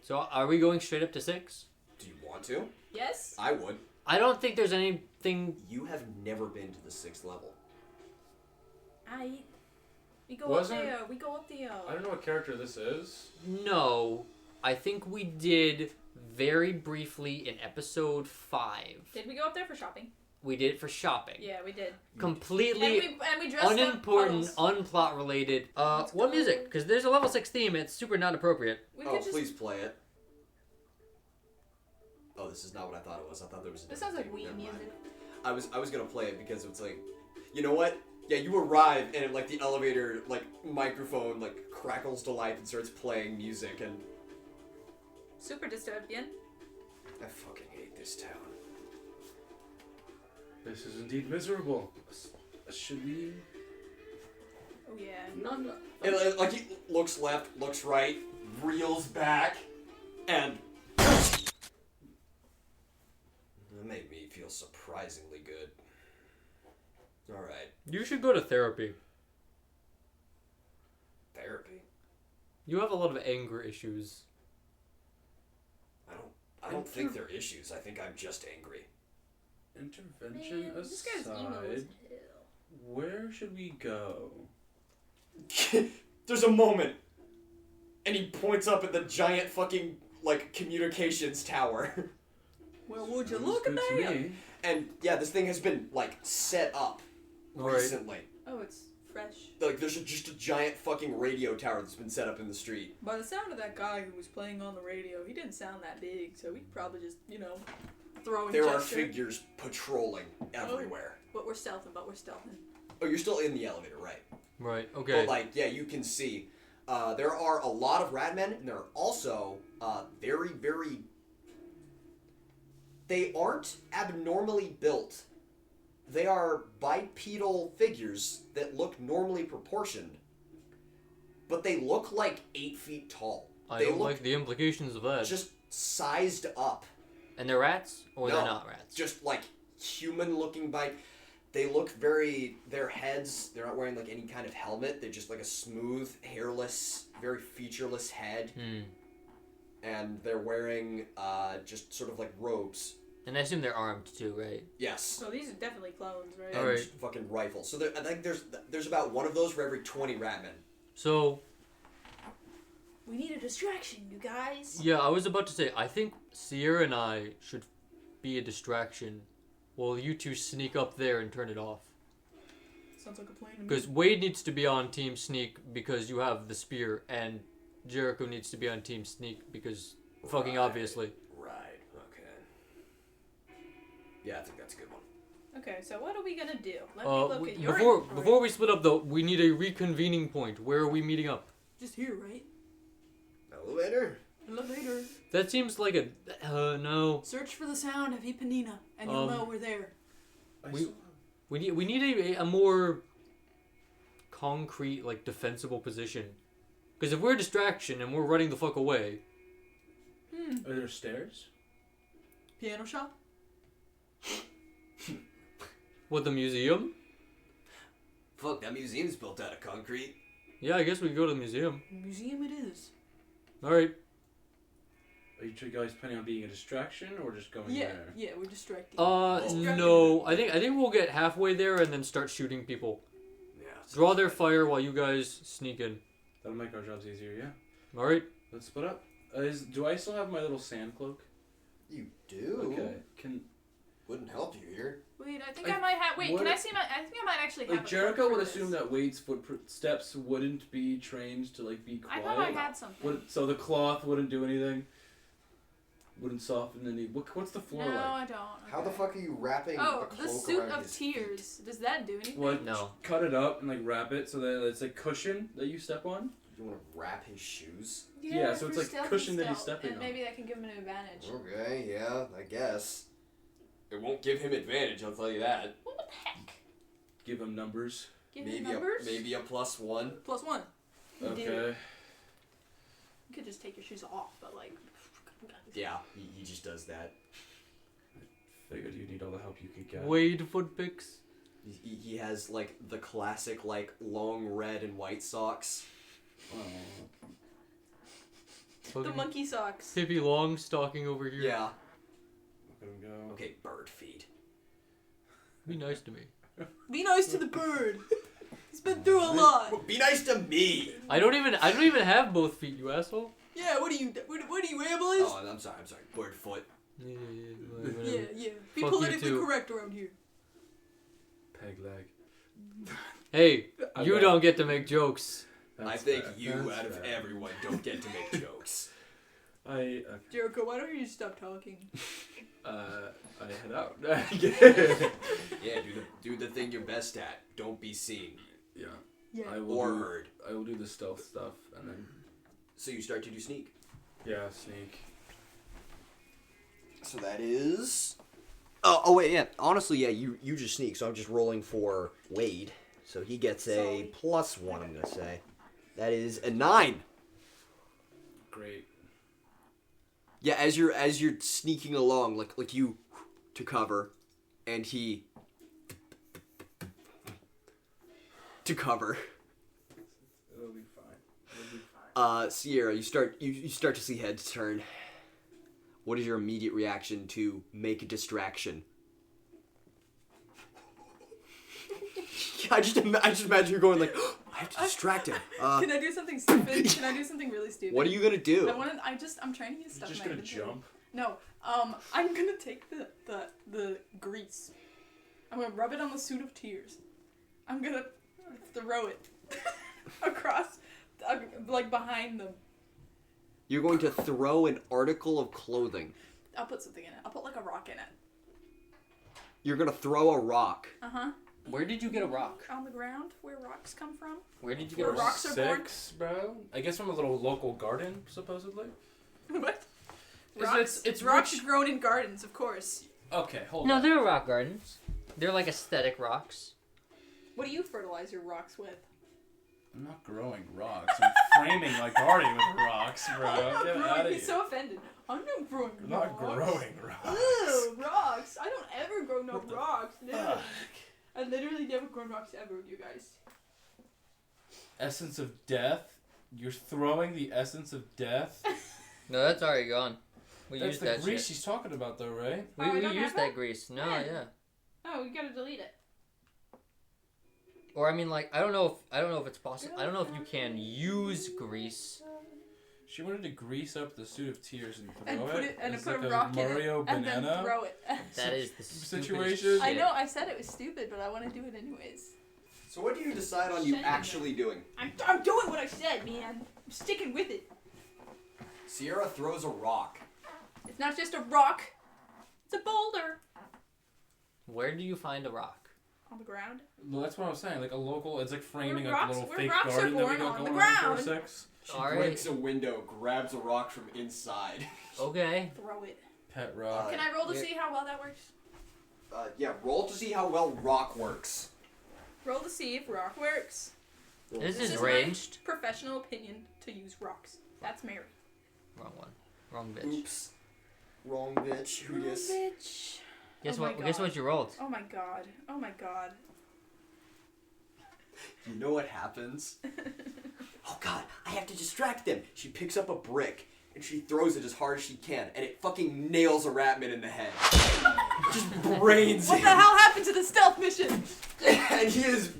So are we going straight up to 6? Do you want to? Yes? I would. I don't think there's anything... You have never been to the 6th level. We go up there. We go up there. I don't know what character this is. No. I think we did very briefly in episode 5. Did we go up there for shopping? We did it for shopping. Yeah, we did. Completely and we dressed unimportant, up Puddles. unplot related. Let's What go. music? Because there's a level 6 theme. It's super not appropriate. Please play it. Oh, this is not what I thought it was. I thought there was a This different sounds like theme. Wii Never mind. music. I was gonna play it because it's like, you know what? Yeah, you arrive and like the elevator like microphone like crackles to life and starts playing music and Super dystopian. I fucking hate this town. This is indeed miserable. Should we? Oh yeah. No. And like he looks left, looks right, reels back, and that made me feel surprisingly good. All right, You should go to therapy. therapy. You have a lot of anger issues. I don't think they're issues. I think I'm just angry. Intervention Man, this guy's emo as aside, where should we go? There's a moment, and he points up at the giant fucking like communications tower. Well, would you Sounds look at good to that? me. And yeah, this thing has been like set up All right. recently. Oh, it's fresh. Like there's just a giant fucking radio tower that's been set up in the street. By the sound of that guy who was playing on the radio, he didn't sound that big, so we could probably just, throw in There gesture. are figures patrolling everywhere. But we're stealthing. Oh, you're still in the elevator, right? Right, okay. But like, yeah, you can see. There are a lot of radmen, and there are also very, very. They aren't abnormally built. They are bipedal figures that look normally proportioned, but they look like 8 feet tall. I They don't look like the implications of that. just sized up. And they're rats? Or No, they're not rats? Just like human-looking bike. They look very. Their heads. They're not wearing like any kind of helmet. They're just like a smooth, hairless, very featureless head. And they're wearing just sort of like robes. And I assume they're armed too, right? Yes. So these are definitely clones, right? And Alright. fucking rifles. So I think there's about one of those for every 20 ratmen. So, We need a distraction, you guys. yeah, I was about to say, I think Sierra and I should be a distraction while you two sneak up there and turn it off. Sounds like a plan to me. Because Wade needs to be on Team Sneak because you have the spear, and Jericho needs to be on Team Sneak because fucking Right. obviously. Right. Okay. Yeah, I think that's a good one. Okay, so what are we gonna do? Let me look at your Before we split up though, we need a reconvening point. Where are we meeting up? Just here, right? Elevator. Elevator. That seems like a no. Search for the sound of Ipanina, and you'll know we're there. We need a more concrete, like, defensible position. Because if we're a distraction and we're running the fuck away... Are there stairs? Piano shop? What, the museum? Fuck, that museum's built out of concrete. Yeah, I guess we could go to the museum. Museum it is. Alright. Are you two guys planning on being a distraction or just going there? Yeah, we're distracting. No. I think we'll get halfway there and then start shooting people. Yeah. Draw their fire while you guys sneak in. That'll make our jobs easier, yeah. Alright? Let's split up. Do I still have my little sand cloak? You do? Okay. Wouldn't help you here. Wait, I think I might have. Wait, can I see my? I think I might actually have. Like a Jericho cloak would for this. assume that Wade's footsteps wouldn't be trained to like be I quiet. thought I had something. So the cloth wouldn't do anything. Wouldn't soften any. What's the floor No, like? I don't. How the fuck are you wrapping Oh, a cloak the suit around of his tears. Does that do anything? What? No. Cut it up and like wrap it so that it's a cushion that you step on. You want to wrap his shoes? Yeah, so for it's like stealth cushion and that he's stealth, stepping and on. maybe that can give him an advantage. Okay, yeah, I guess. It won't give him advantage, I'll tell you that. What the heck? Give him numbers. Give him numbers? Maybe a +1. +1. You do. Okay. You could just take your shoes off, but like. Yeah, he just does that. Figured you need all the help you could get. Wade foot picks. He has like the classic like long red and white socks. Oh. The monkey socks. Pippi Longstocking over here. Yeah. Look at him go. Okay, bird feet. Be nice to me. Be nice to the bird. He's been through a lot. Be nice to me. I don't even have both feet, you asshole. Yeah, what are you ambulance? Oh, I'm sorry. Bird foot. Yeah. Yeah. Be Fuck you politically too. correct around here. Peg leg. Hey, I you bet. don't get to make jokes. I That's think fair. you, That's out of fair. everyone, don't get to make jokes. I Jericho, why don't you just stop talking? head out. Yeah, do the thing you're best at. Don't be seen Yeah. Yeah. I will or do, heard. I will do the stealth stuff and then So you start to do sneak. yeah, sneak. So that is. Oh wait, yeah. Honestly, yeah. You just sneak. So I'm just rolling for Wade. So he gets a +1. I'm gonna say. That is a 9. Great. Yeah, as you're sneaking along, like you to cover, and he to cover. It'll be fine. Sierra, you start to see heads turn. What is your immediate reaction to make a distraction? I just imagine you going like, oh, I have to distract him. Can I do something stupid? Can I do something really stupid? What are you gonna do? I'm trying to use stuff Just in my gonna inventory. jump. No. I'm gonna take the grease. I'm gonna rub it on the suit of tears. I'm gonna throw it across, like behind them. You're going to throw an article of clothing. I'll put something in it. I'll put like a rock in it. You're gonna throw a rock. Uh-huh. Where did you get a rock? On the ground, where rocks come from. Where did you get Where a rock? rocks are born. 6, bro. I guess from a little local garden, supposedly. What? It's rocks rich- grown in gardens, of course. Okay, hold No, on. they're rock gardens. They're like aesthetic rocks. What do you fertilize your rocks with? I'm not growing rocks. I'm framing my garden with rocks, bro. I'm not Get growing. out of He's here. so offended. I'm not growing I'm rocks. not growing rocks. Ew, rocks. I don't ever grow no What the rocks. No. Fuck. I literally never grown rocks ever, you guys. Essence of death? You're throwing the essence of death? No, that's already gone. We That's used the that grease shit. she's talking about, though, right? Oh, I We don't used have that that? grease. No, When? yeah. Oh, we gotta delete it. Or I mean, like I don't know if it's possible. I don't know if you can use grease. She wanted to grease up the suit of tears and throw And put it and It's put like a rock Mario in it and then banana throw it. That is the stupidest situation. shit. I know. I said it was stupid, but I want to do it anyways. So what do you decide on you Shut it. actually doing? I'm doing what I said, man. I'm sticking with it. Sierra throws a rock. It's not just a rock. It's a boulder. Where do you find a rock? On the ground. Well, that's what I was saying. Like a local, it's like framing Where a rocks- little where fake rocks are garden that we born got on the going on ground. 4-6. She Alright. breaks a window, grabs a rock from inside. Okay. Throw it. Pet rock. Can I roll to yeah. see how well that works? Yeah, roll to see how well rock works. Roll to see if rock works. This This is is ranged. my professional opinion to use rocks. That's Mary. Wrong one. Wrong bitch. Oops. Wrong bitch. Who dis? Bitch. Guess Oh my what? Guess God. what you rolled? Oh my god. Oh my god. You know what happens? Oh god, I have to distract them. She picks up a brick and she throws it as hard as she can, and it fucking nails a Ratman in the head. Just brains What him. the hell happened to the stealth mission? And he is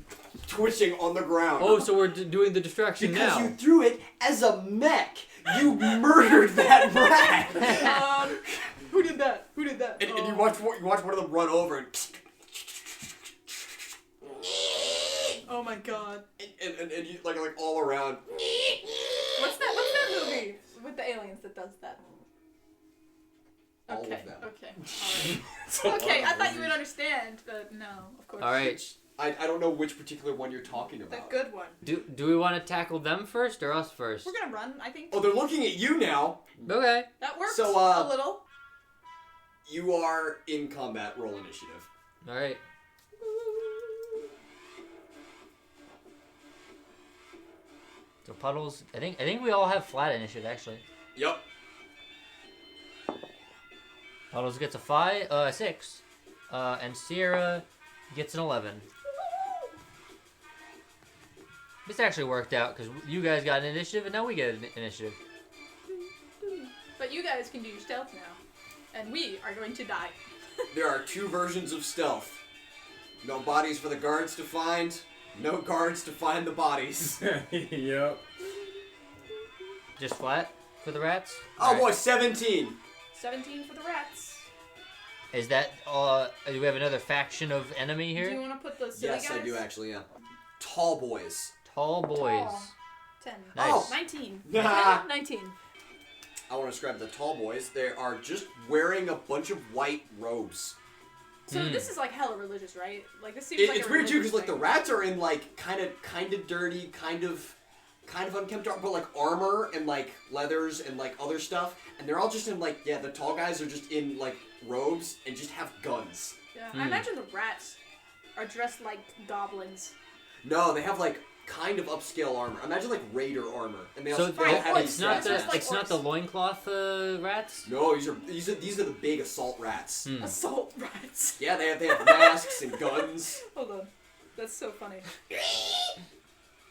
twitching on the ground. Oh, so we're doing the distraction because now. you threw it as a mech. You murdered that rat. Who did that? Who did that? And you watch one of them run over and Oh my god. and you like all around. What's that movie with the aliens that does that? All Okay. of them. Okay. Alright. Okay, I thought you would understand, but no, of course. All right. I don't know which particular one you're talking The about. good one. Do we want to tackle them first or us first? We're gonna run, I think. Oh, they're looking at you now. Okay. That works So, a little. You are in combat. Roll initiative. All right. So Puddles, I think we all have flat initiative actually. Yep. Puddles gets a 6, and Sierra gets an 11. This actually worked out because you guys got an initiative and now we get an initiative. guys can do stealth now. And we are going to die. There are 2 versions of stealth. No bodies for the guards to find. No guards to find the bodies. Yep. Just flat for the rats? Oh boy, 17. 17 for the rats. Is that, do we have another faction of enemy here? Do you want to put the silly Yes, guys? I do actually, yeah. Tall boys. Tall boys. Tall. 10. Nice. Oh. 19. Nah. 19. I want to describe the tall boys. They are just wearing a bunch of white robes. So this is like hella religious, right? Like this seems like It's a weird too, religious because like the thing. rats are in like kind of dirty, kind of unkempt, but like armor and like leathers and like other stuff, and they're all just in like the tall guys are just in like robes and just have guns. Yeah, I imagine the rats are dressed like goblins. No, they have like kind of upscale armor. Imagine like raider armor, and they So also don't have any it's not stats. the it's not the loincloth rats. No, these are the big assault rats. Assault rats. Yeah, they have masks and guns. Hold on. That's so funny.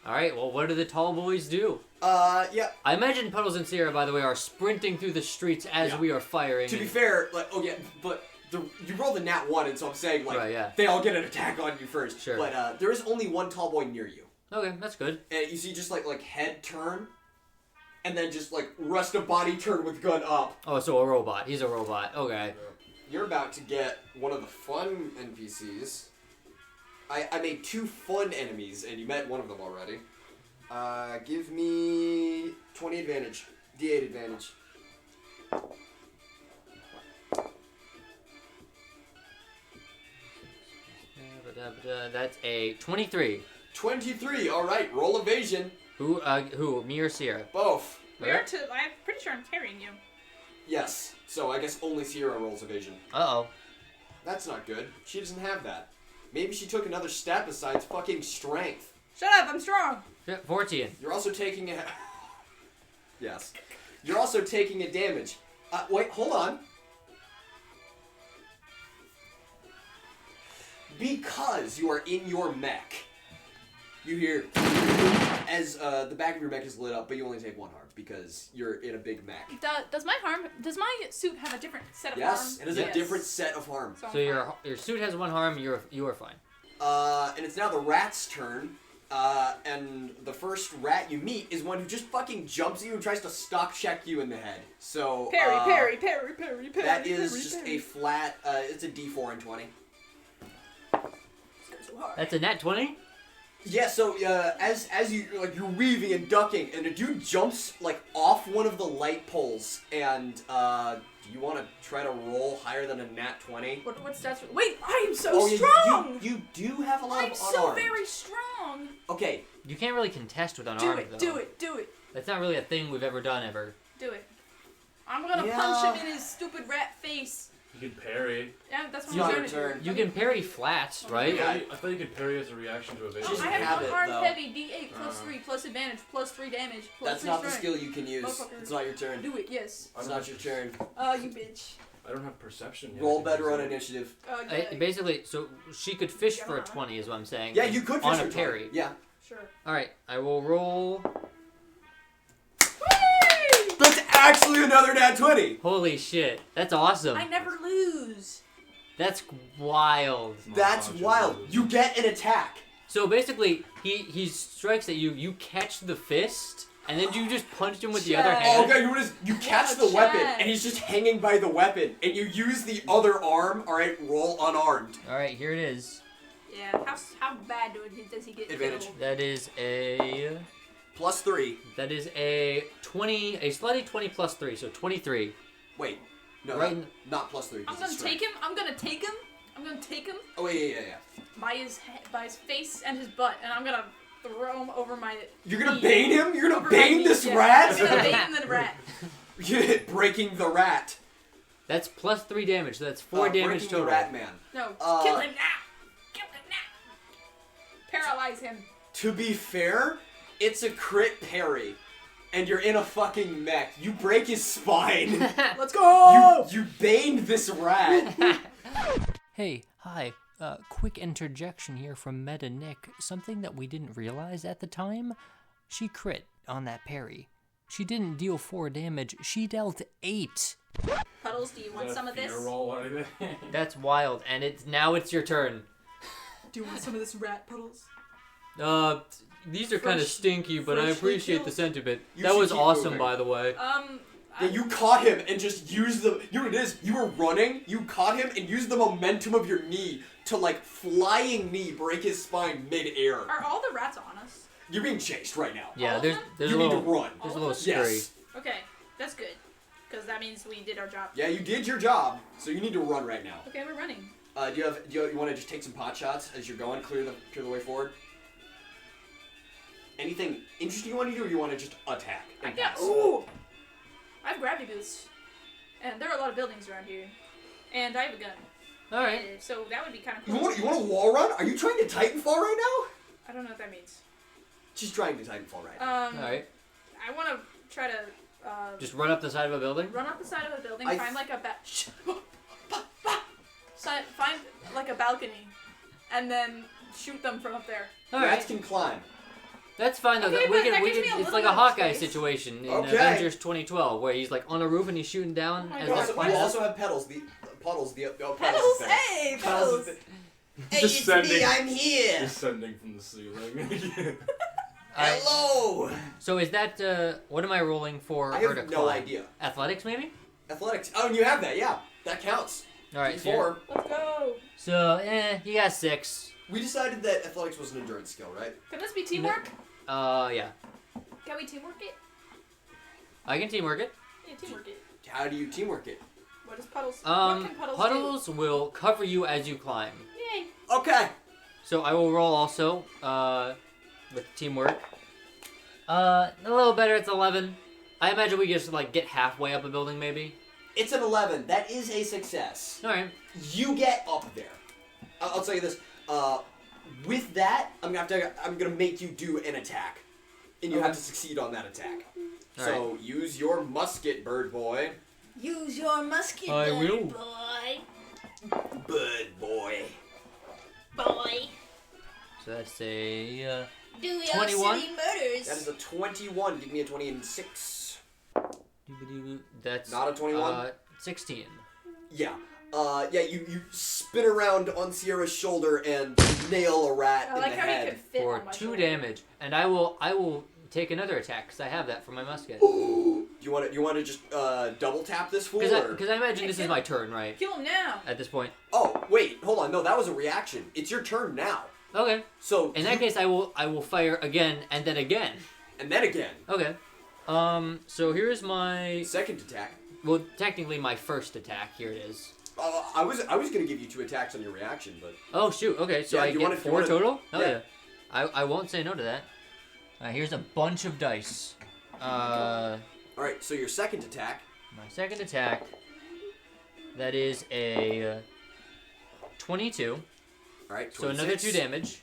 All right. Well, what do the tall boys do? Yeah. I imagine Puddles and Sierra, by the way, are sprinting through the streets as Yeah. we are firing. To be fair, like but you rolled a nat 1, and so I'm saying like Right, yeah. they all get an attack on you first. Sure. But there is only one tall boy near you. Okay, that's good. And you see just like head turn, and then just like rest of body turn with gun up. Oh, so a robot. He's a robot. Okay. You're about to get one of the fun NPCs. I made 2 fun enemies, and you met one of them already. Give me 20 advantage. D8 advantage. That's a 23. 23, alright, roll evasion. Who? Me or Sierra? Both. We are to. I'm pretty sure I'm carrying you. Yes, so I guess only Sierra rolls evasion. Uh-oh. That's not good. She doesn't have that. Maybe she took another step besides fucking strength. Shut up! I'm strong. 14. You're also taking a... Yes. You're also taking a damage. Wait, hold on. Because you are in your mech, you hear as the back of your mech is lit up, but you only take 1 harm because you're in a big mech. Does my suit have a different set of Yes, harm? it has a different set of harm. So I'm So fine. your suit has 1 harm. You are fine. And it's now the rat's turn. And the first rat you meet is one who just fucking jumps at you and tries to stock check you in the head. So Parry. That is just a flat. It's a D4 and 20. So hard. That's a nat 20. Yeah. So as you're weaving and ducking, and a dude jumps like off one of the light poles, and do you want to try to roll higher than a nat 20? What stats? Wait, I am so strong. You do have a lot I'm of so unarmed. very strong. Okay. You can't really contest with unarmed though. Do it. That's not really a thing we've ever done ever. Do it. I'm gonna Yeah. punch him in his stupid rat face. You can parry. Yeah, that's what It's I'm not gonna your turn. do. You can parry flats, right? Yeah. I thought you could parry as a reaction to evasion. Just I have have it, unarmed though. heavy, D8 plus 3 plus advantage plus 3 damage plus That's 3 not the strength. skill you can use. Motherfucker. It's not your turn. Do it, yes. It's not your turn. You bitch. I don't have perception yet. Roll better on initiative. Basically, so she could fish for a 20 is what I'm saying. Yeah, you could on fish a for parry. 20. Yeah. Sure. All right, I will roll. Whee! That's actually another nat 20. Holy shit, that's awesome. I never lose. That's wild. That's wild. You get an attack. So basically, he strikes at you. You catch the fist, and then you just punched him with the other Chad. Oh, hand. okay, you catch Yeah, the weapon, Chad. and he's just hanging by the weapon, and you use the other arm. All right, roll unarmed. All right, here it is. Yeah. How bad does he get Advantage. killed? That is a +3. that is a 20, a slutty 20 plus 3, so 23. Wait, no, Right. not +3. I'm gonna take him. I'm gonna take him Oh wait, yeah. by his face and his butt, and I'm gonna throw him over my. You're gonna knee. bane him? You're gonna Over my bane knee, this yeah. rat? I'm gonna bane the rat. Breaking the rat. That's plus 3 damage, so that's 4 damage breaking total. the rat man. No, Uh, kill him now. Kill him now. Paralyze him. To be fair, it's a crit parry, and you're in a fucking mech. You break his spine. Let's go. You baned this rat. Hey, hi. Quick interjection here from Meta Nick. Something that we didn't realize at the time. She crit on that parry. She didn't deal 4 damage. She dealt 8. Puddles, do you want some of this? Roll or anything? That's wild, and now it's your turn. Do you want some of this rat, Puddles? These are kind of stinky, but I freshly appreciate killed. the sentiment. You That should was keep awesome, moving. by the way. Yeah, you caught him and just used the. You know what it is? You were running, you caught him and used the momentum of your knee to, like, flying knee break his spine mid-air. Are all the rats on us? You're being chased right now. Yeah, All of there's them? there's You a need little to run. there's a All little of them? scurry. Yes. Okay, that's good. Because that means we did our job. Yeah, you did your job, so you need to run right now. Okay, we're running. Do you want to just take some pot shots as you're going, clear the way forward? Anything interesting you want to do, or you want to just attack? I and got. pass? Ooh! I have gravity boots. And there are a lot of buildings around here. And I have a gun. All right. So that would be kind of You cool. want a wall run? Are you trying to Titanfall right now? I don't know what that means. She's trying to Titanfall right now. All right. I want to try to Just run up the side of a building. run up the side of a building, I find like a find like a balcony, and then shoot them from up there. All Rats right. can climb. That's fine though. Okay, we but can that we gives me can. a It's little like a bit of Hawkeye space. situation in Okay. Avengers 2012, where he's like on a roof and he's shooting down Oh my as You God. they're also, climbing you up. also have Puddles. Puddles. Pedals, is there. hey, Puddles is pedals. there. Hey, Descending. it's me. I'm here. Descending from the ceiling. Hello. So is that what am I rolling for I her have to no climb? idea. Athletics maybe? Athletics. Oh, and you have that. Yeah, that counts. All right. So, Four. Let's go. you got 6. We decided that athletics was an endurance skill, right? Can this be teamwork? Yeah. Can we teamwork it? I can teamwork it. Yeah, teamwork it. How do you teamwork it? What is Puddles? What can Puddles, Puddles will cover you as you climb. do? Yay. Okay. So I will roll also with teamwork. A little better. It's 11. I imagine we just like get halfway up a building, maybe. It's an 11. That is a success. All right. You get up there. I'll tell you this. With that, I'm gonna make you do an attack, and you have to succeed on that attack. All So use your musket, bird boy. Use your musket, I will. boy. Bird boy. Boy. So that's a Do your 21? city murders. That is a 21. Give me a 26. that's Not a 21? 16. Yeah. You spin around on Sierra's shoulder and nail a rat I in like the how he head. could fit For on my 2 shoulder. damage, and I will take another attack because I have that for my musket. Do you want to just double tap this fool? or- Because I imagine this is my turn, right? Kill him now. At this point. Oh wait, hold on. No, that was a reaction. It's your turn now. Okay. So In that case, I will fire again and then again. and then again. Okay. So here's my Second attack. well, technically my first attack. Here it is. I was gonna give you 2 attacks on your reaction, but Oh shoot. Okay, so Yeah, I you get wanna- 4 you wanna- total. Oh yeah. yeah. I won't say no to that. Here's a bunch of dice. all right. So your second attack. My second attack. That is a 22. All right. So another 2 26. damage.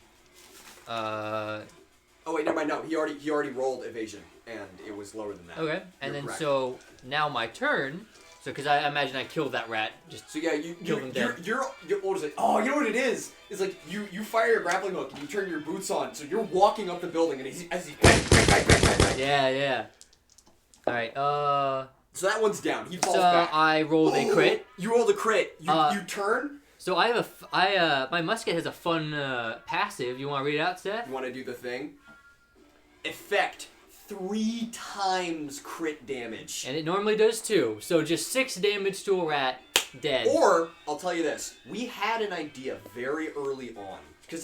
Oh wait, never mind. No, he already rolled evasion, and it was lower than that. Okay, and You're then correct. so now my turn. So because I imagine I killed that rat. Just So yeah, you Kill them dead. you're what is it? Oh, you know what it is? It's like you fire your grappling hook and you turn your boots on, so you're walking up the building, and as he yeah. All right. So that one's down. He falls So back. I rolled a crit. You rolled a crit. You turn. So I have my musket has a fun passive. You want to read it out, Seth? You want to do the thing? Effect 3 times crit damage. And it normally does 2. So just 6 damage to a rat, dead. Or I'll tell you this: we had an idea very early on because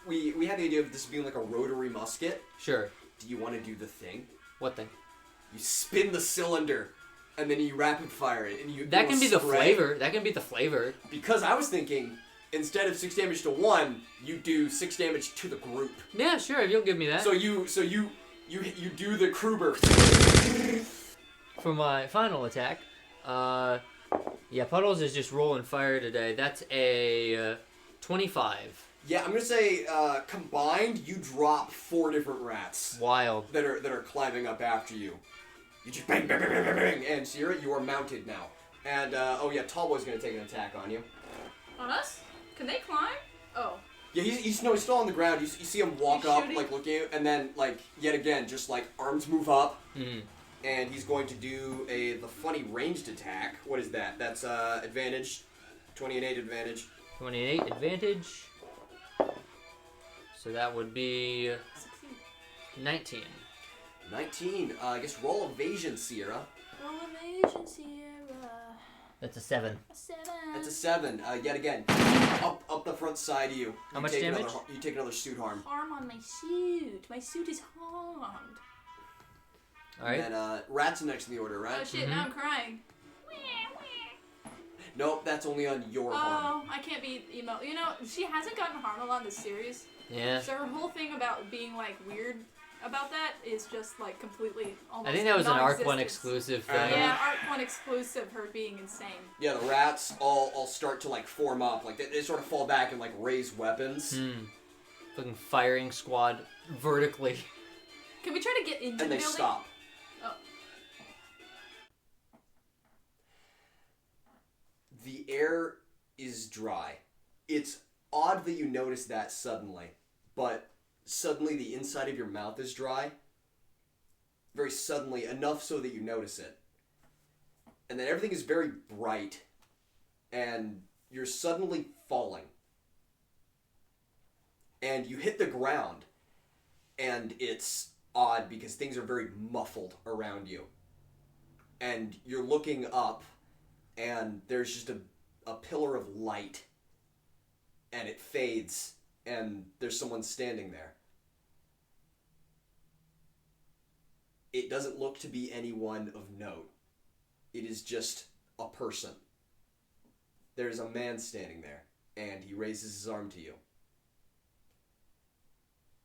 we had the idea of this being like a rotary musket. Sure. Do you want to do the thing? What thing? You spin the cylinder, and then you rapid fire it, and you. That do can a be the spray. flavor. That can be the flavor. Because I was thinking, instead of 6 damage to one, you do 6 damage to the group. Yeah, sure. If you'll give me that. So you do the Kruber. For my final attack, yeah, Puddles is just rolling fire today. That's a 25. Yeah, I'm gonna say combined, you drop 4 different rats Wild. that are climbing up after you. You just bang, bang, bang, bang, bang, bang, and Sierra, you are mounted now. And oh yeah, Tallboy's gonna take an attack on you. On us? Can they climb? Oh. Yeah, he's still on the ground. You see him walk He's up, shooting? like looking at you, and then like yet again, just like arms move up, Mhm. And he's going to do the funny ranged attack. What is that? That's advantage. 28 advantage. 28 advantage. So that would be 19. 19. I guess roll evasion, Sierra. Roll evasion, Sierra. That's a 7. A 7. That's a 7. Yet again, up the front side of you. How much damage? You take another suit harm. Harm on my suit. My suit is harmed. Alright. And then Rat's next in the order, right? Oh shit, now I'm crying. Nope, that's only on your harm. Oh, I can't be emo. You know, she hasn't gotten harmed a lot in this series. Yeah. So her whole thing about being, like, weird about that is just, like, completely almost I think that was an Arc 1 non-existent. exclusive thing. Yeah, Arc 1 exclusive, her being insane. Yeah, the rats all start to, like, form up. Like, they sort of fall back and, like, raise weapons. Fucking firing squad vertically. Can we try to get into And the they building? stop. Oh. The air is dry. It's odd that you notice that suddenly, but suddenly the inside of your mouth is dry. Very suddenly, enough so that you notice it. And then everything is very bright, and you're suddenly falling. And you hit the ground, and it's odd because things are very muffled around you. And you're looking up, and there's just a pillar of light, and it fades, and there's someone standing there. It doesn't look to be anyone of note. It is just a person. There's a man standing there, and he raises his arm to you.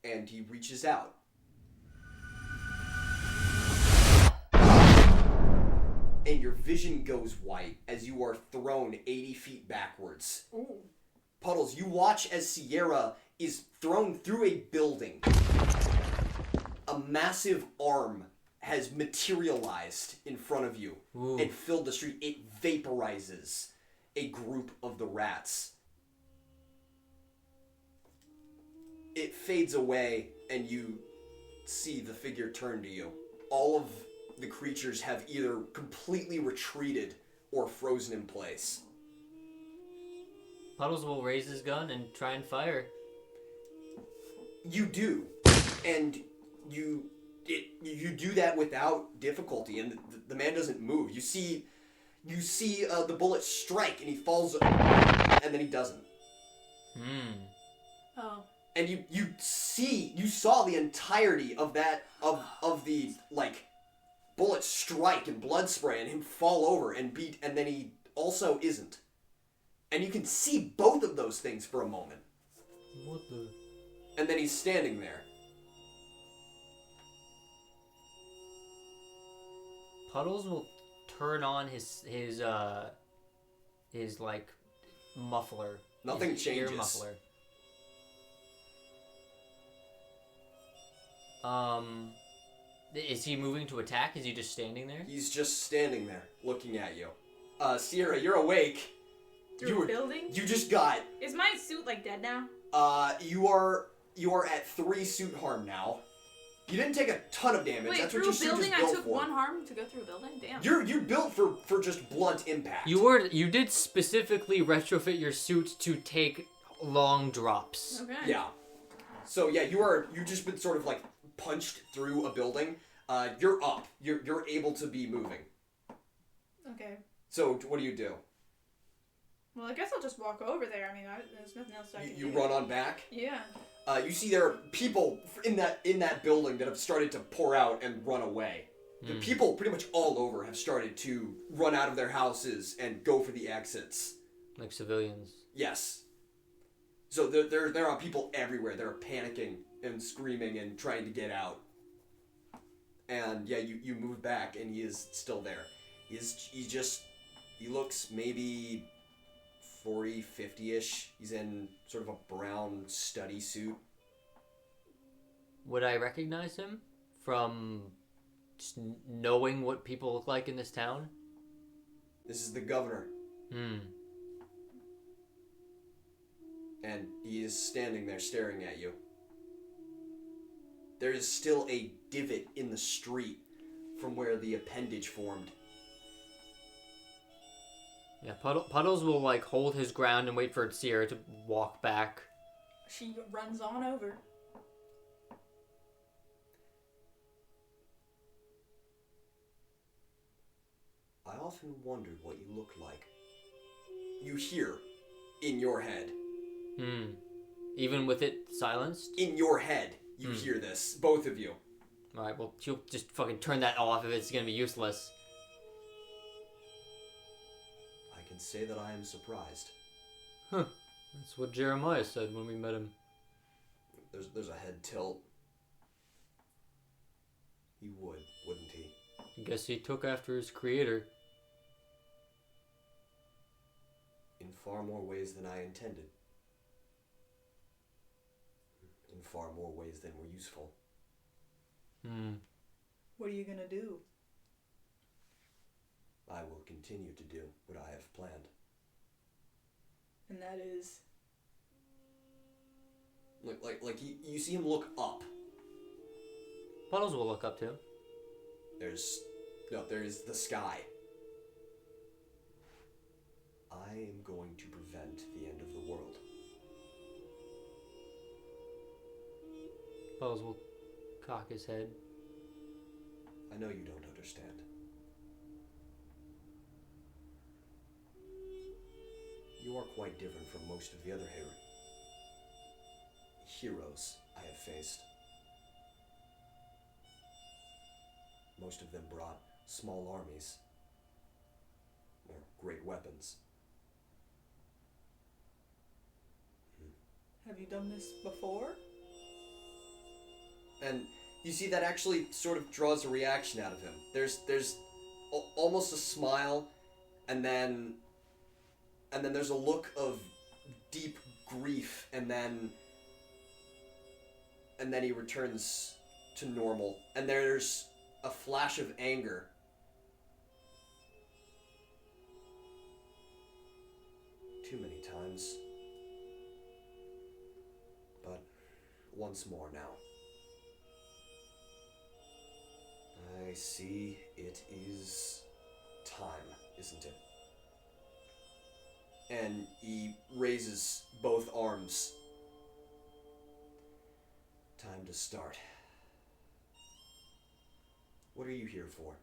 And he reaches out. And your vision goes white as you are thrown 80 feet backwards. Ooh. Puddles, you watch as Sierra is thrown through a building. A massive arm has materialized in front of you and filled the street. It vaporizes a group of the rats. It fades away, and you see the figure turn to you. All of the creatures have either completely retreated or frozen in place. Puddles will raise his gun and try and fire. You do, and you do that without difficulty, and the man doesn't move. You see the bullet strike, and he falls, and then he doesn't. Oh. And you saw the entirety of that of the like bullet strike and blood spray and him fall over and beat, and then he also isn't. And you can see both of those things for a moment. What the? And then he's standing there. Puddles will turn on his like muffler. Nothing his changes. Ear muffler. Is he moving to attack? Is he just standing there? He's just standing there, looking at you. Sierra, you're awake. Through a building? You just got. Is my suit, like, dead now? You are at 3 suit harm now. You didn't take a ton of damage. Wait, That's through what your a suit building is I built took for. 1 harm to go through a building? Damn. You're built for just blunt impact. You did specifically retrofit your suit to take long drops. Okay. Yeah. So yeah, you've just been sort of like punched through a building. You're up. You're able to be moving. Okay. So what do you do? Well, I guess I'll just walk over there. I mean, there's nothing else I can do. You run on back. Yeah. You see there are people in that building that have started to pour out and run away. The people pretty much all over have started to run out of their houses and go for the exits. Like civilians. Yes. So there are people everywhere. They're panicking and screaming and trying to get out. And yeah, you move back and he is still there. He looks maybe 40, 50-ish. He's in sort of a brown study suit. Would I recognize him from just knowing what people look like in this town? This is the governor. And he is standing there staring at you. There is still a divot in the street from where the appendage formed. Yeah, Puddles will like hold his ground and wait for Sierra to walk back. She runs on over. I often wondered what you looked like. You hear in your head. Even with it silenced? In your head, you hear this, both of you. Alright, well, she'll just fucking turn that off if it's gonna be useless. I can say that I am surprised. Huh. That's what Jeremiah said when we met him. There's a head tilt. He would, wouldn't he? I guess he took after his creator. In far more ways than I intended. In far more ways than were useful. What are you gonna do? I will continue to do what I have planned. And that is... Like you see him look up. Puddles will look up too. There is the sky. I am going to prevent the end of the world. Puddles will cock his head. I know you don't understand. You are quite different from most of the other heroes I have faced. Most of them brought small armies, or great weapons. Have you done this before? And you see that actually sort of draws a reaction out of him. There's almost a smile, and then there's a look of deep grief, and then he returns to normal, and there's a flash of anger. Too many times. But once more now. I see it is time, isn't it? And he raises both arms. Time to start. What are you here for?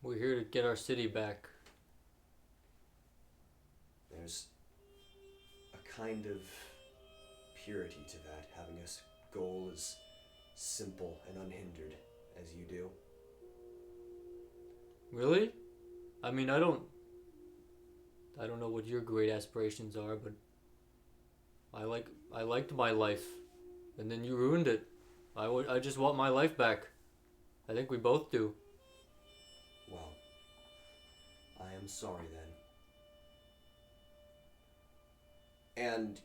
We're here to get our city back. There's a kind of purity to that, having a goal as simple and unhindered as you do. Really? I mean, I don't know what your great aspirations are, but I liked my life, and then you ruined it. I just want my life back. I think we both do. Well, I am sorry then. And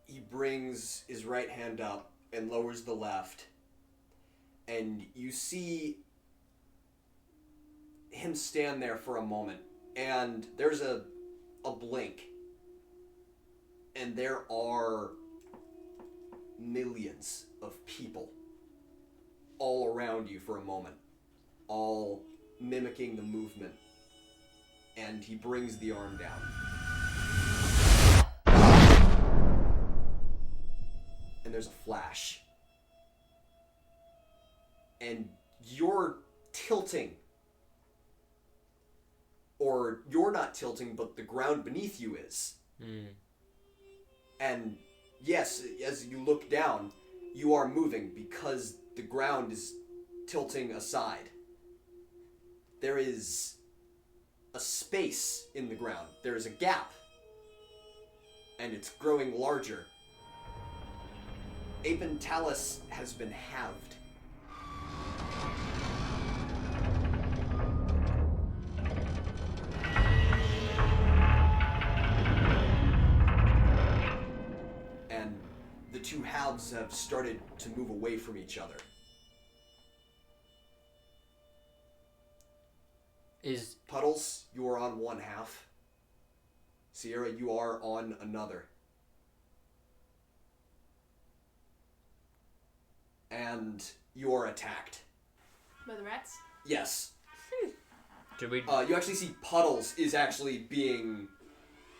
he brings his right hand up and lowers the left. And you see him stand there for a moment. And there's a blink. And there are millions of people all around you for a moment, all mimicking the movement, and he brings the arm down. And there's a flash. And you're tilting. Or you're not tilting, but the ground beneath you is. And yes, as you look down, you are moving because the ground is tilting aside. There is a space in the ground. There is a gap. And it's growing larger. Apentalis has been halved. And the two halves have started to move away from each other. Is Puddles, you are on one half. Sierra, you are on another. And you are attacked. By the rats? Yes. Should we? You actually see Puddles is actually being,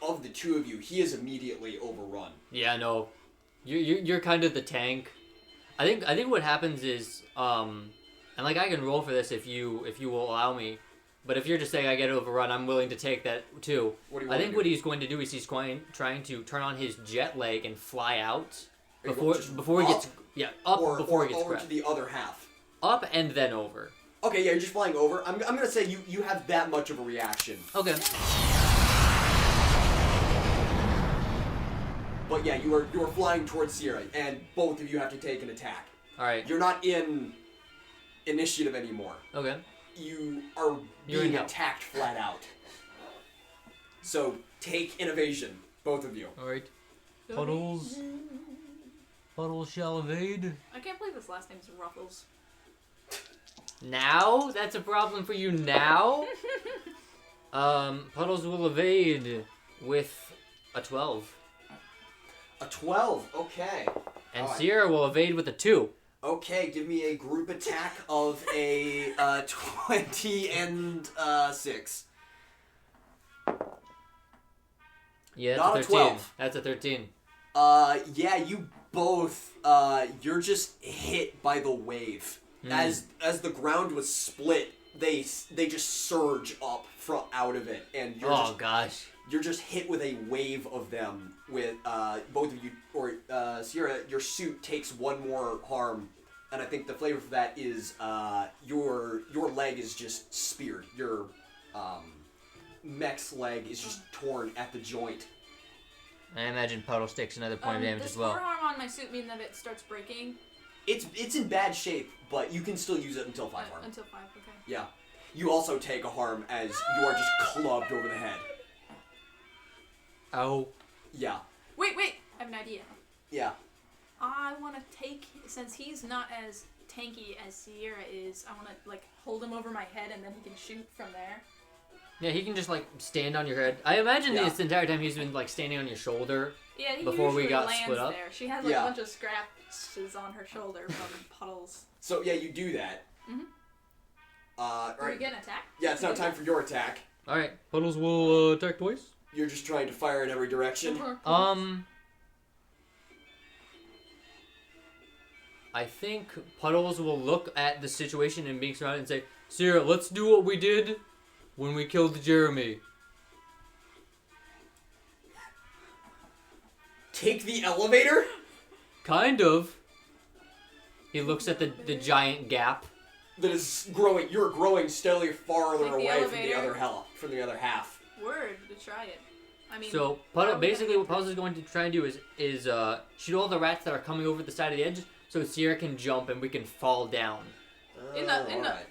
of the two of you, he is immediately overrun. Yeah, no. You're kind of the tank. I think what happens is and like I can roll for this if you will allow me, but if you're just saying I get overrun, I'm willing to take that too. What do you I want think to what do? he's going to do is he's trying to turn on his jet leg and fly out Just before he gets up or, before or he gets over grabbed. to the other half. Up and then over. Okay, yeah, you're just flying over. I'm gonna say you have that much of a reaction. Okay. But yeah, you are flying towards Sierra, and both of you have to take an attack. All right. You're not in initiative anymore. Okay. You are You're being in hell. attacked flat out. So take an evasion, both of you. All right. Puddles shall evade. I can't believe his last name's Ruffles. Now? That's a problem for you now? Puddles will evade with a 12. A 12. Okay. And Alright. Sierra will evade with a 2. Okay, give me a group attack of a 20 and 6. Yeah, Not a that's a 13. 12. That's a 13. Yeah, you both, you're just hit by the wave. As the ground was split, they just surge up from out of it, and Gosh. you're just hit with a wave of them. With both of you, or Sierra, your suit takes one more harm, and I think the flavor for that is your leg is just speared. Your mech's leg is just torn at the joint. I imagine Puddles takes another point of damage does as well. 4 harm on my suit mean that it starts breaking? It's in bad shape, but you can still use it until 5 harm. Until 5, okay. Yeah. You also take a harm as you are just clubbed over the head. Oh. Yeah. Wait, I have an idea. Yeah. I want to take, since he's not as tanky as Sierra is, I want to, like, hold him over my head and then he can shoot from there. Yeah, he can just, like, stand on your head. I imagine Yeah. this entire time he's been, like, standing on your shoulder. Yeah, he Before we usually got lands split up? there. She has, like, Yeah. a bunch of scratches on her shoulder from Puddles. So yeah, you do that. Mhm. All Are we right. getting attacked? Yeah, it's now time for your attack. Alright, Puddles will attack twice. You're just trying to fire in every direction. I think Puddles will look at the situation and being surrounded and say, Sierra, let's do what we did when we killed Jeremy. Take the elevator? Kind of. He looks at the giant gap. That is growing. You're growing steadily farther Take the away elevator. from the other half. Word to try it. I mean, So basically what Puddles is going to try and do is shoot all the rats that are coming over the side of the edge so Sierra can jump and we can fall down. In the- Alright.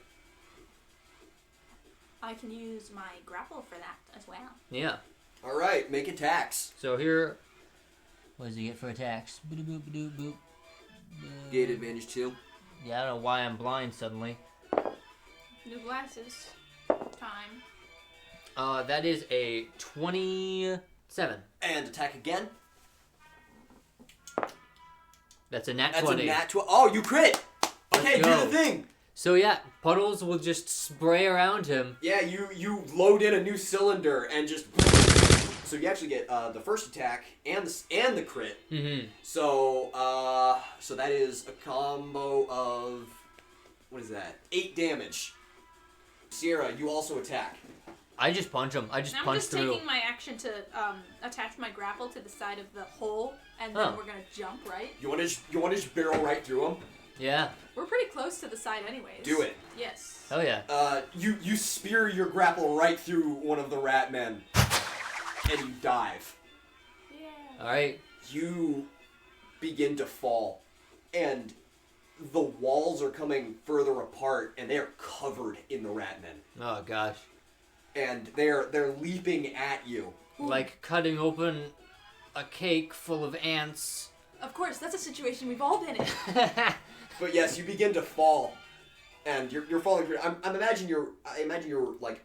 I can use my grapple for that as well. Yeah. All right, make attacks. So here, what does he get for attacks? Boop, boop, boop, boop. Gate advantage 2. Yeah, I don't know why I'm blind suddenly. New glasses. Time. That is a 27. And attack again. That's a nat That's 20. a nat 12. Oh, you crit! Okay, Let's do go. the thing. So yeah, Puddles will just spray around him. Yeah, you load in a new cylinder and just. So you actually get the first attack and the crit. Mm-hmm. So so that is a combo of, what is that? 8 damage. Sierra, you also attack. I just punch him. I just I'm punch just through. taking my action to attach my grapple to the side of the hole, and then Oh. we're gonna jump, right? You want to just barrel right through him? Yeah. We're pretty close to the side anyways. Do it. Yes. Oh yeah. You spear your grapple right through one of the rat men, and you dive. Yeah. All right. You begin to fall, and the walls are coming further apart, and they are covered in the rat men, Oh gosh. and they're leaping at you. Like cutting open a cake full of ants. Of course, that's a situation we've all been in. But yes, you begin to fall, and you're falling through. I imagine you're like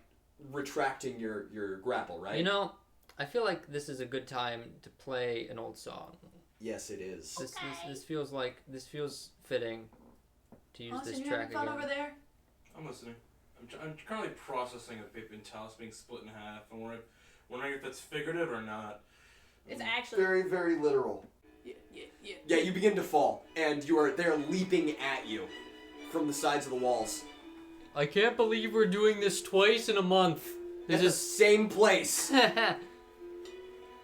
retracting your grapple, right? You know, I feel like this is a good time to play an old song. Yes, it is. This feels fitting to use Austin, this you track having fun again. over there? I'm listening. I'm currently processing a paper towel being split in half. I'm wondering if that's figurative or not. It's actually Very, very literal. Yeah, you begin to fall, and they're leaping at you from the sides of the walls. I can't believe we're doing this twice in a month. This is the same place. Take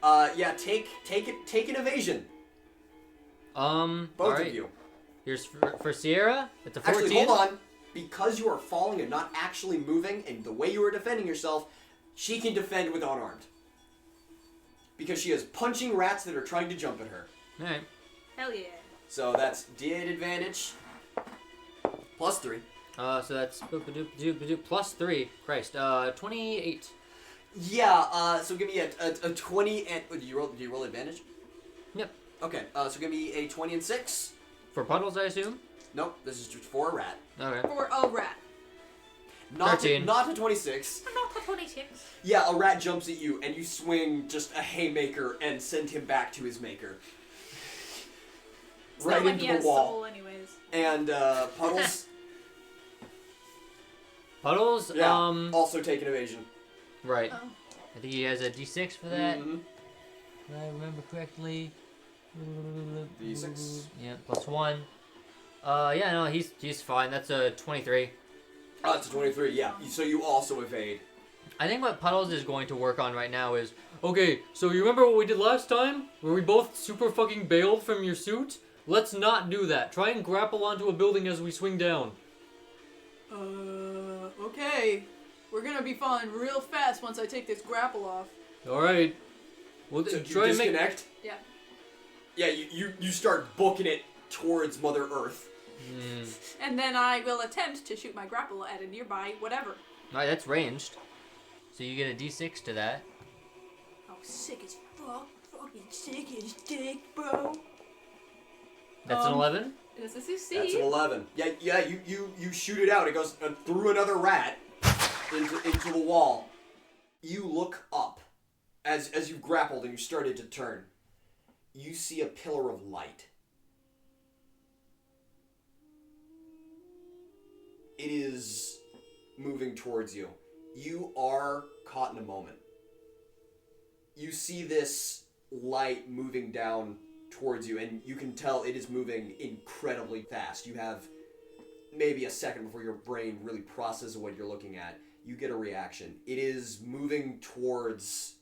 an evasion. Both of you. Here's for Sierra. It's a 14. Actually, hold on. Because you are falling and not actually moving, and the way you are defending yourself, she can defend with unarmed. Because she is punching rats that are trying to jump at her. Alright. hell yeah. So that's D8 advantage. +3. So that's +3. Christ. 28. Yeah, so give me a 20 and... Do you roll advantage? Yep. Okay, so give me a 20 and 6. For Puddles, I assume? Nope, this is just for a rat. Okay. For a rat. Not 13. Not a 26. Not a 26. Yeah, a rat jumps at you, and you swing just a haymaker and send him back to his maker. It's Right not like into he has the wall. soul anyways. And Puddles, Puddles, also take an evasion. Right. Oh. I think he has a D6 for that. Mhm. If I remember correctly. D6. Yeah, +1. Yeah, no, he's fine. That's a 23. Oh, it's a 23, yeah. So you also evade. I think what Puddles is going to work on right now is, okay, so you remember what we did last time? Where we both super fucking bailed from your suit? Let's not do that. Try and grapple onto a building as we swing down. Okay. We're gonna be falling real fast once I take this grapple off. Alright. Well, So try you and make... disconnect? Yeah. Yeah, you start booking it towards Mother Earth. And then I will attempt to shoot my grapple at a nearby whatever. Alright, that's ranged. So you get a D6 to that. Oh, sick as fuck. Fucking sick as dick, bro. That's an 11? Does this succeed? That's an 11. Yeah, you shoot it out. It goes through another rat into the wall. You look up as you grappled and you started to turn. You see a pillar of light. It is moving towards you. You are caught in a moment. You see this light moving down towards you, and you can tell it is moving incredibly fast. You have maybe a second before your brain really processes what you're looking at. You get a reaction. It is moving towards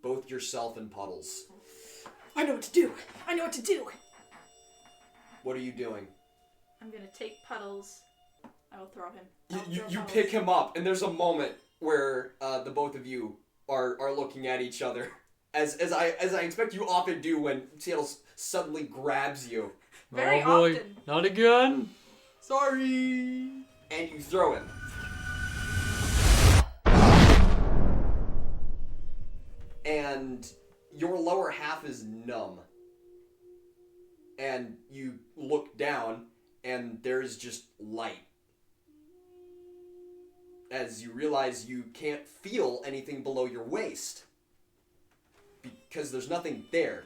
both yourself and Puddles. I know what to do. I know what to do. What are you doing? I'm gonna take Puddles. I will throw him. You pick him up, and there's a moment where the both of you are looking at each other, as I expect you often do when Seattle suddenly grabs you. Very oh boy, often. not again. Sorry. And you throw him. And your lower half is numb. And you look down, and there's just light. As you realize you can't feel anything below your waist. Because there's nothing there.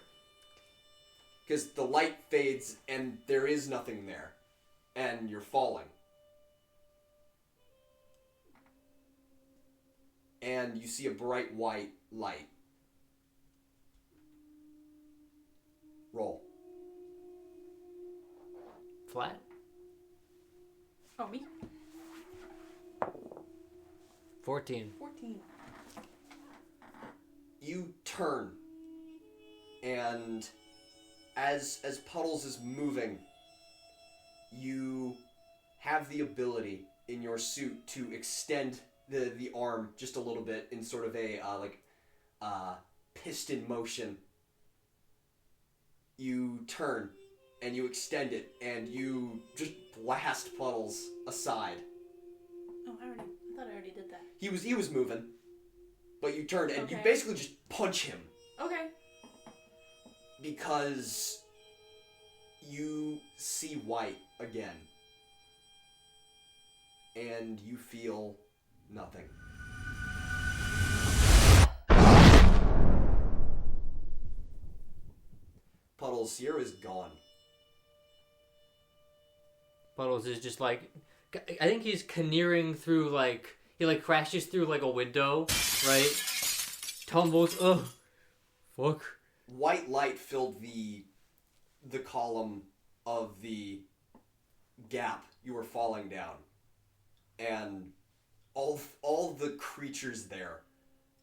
Because the light fades, and there is nothing there. And you're falling. And you see a bright white light. Roll. Flat? Oh, me? 14. 14. You turn, and as Puddles is moving, you have the ability in your suit to extend the arm just a little bit in sort of a piston motion. You turn and you extend it, and you just blast Puddles aside. Oh, I thought I already did that. He was moving, but you turned and you Okay. basically just punch him. Okay. Because you see white again. And you feel nothing. Puddles, Sierra is gone. Puddles is just like I think he's caneering through, like, he, like, crashes through, like, a window, right? Tumbles, ugh. Fuck. White light filled the column of the gap you were falling down. And all the creatures there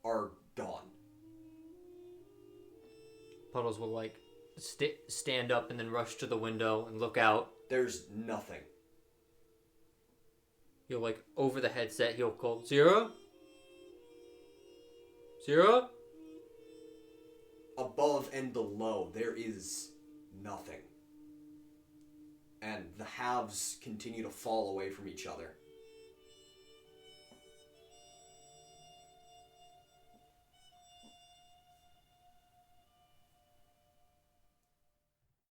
are gone. Puddles will, like, stand up and then rush to the window and look out. There's nothing. He'll, like, over the headset, he'll call, Zero? Zero? Above and below, there is nothing. And the halves continue to fall away from each other.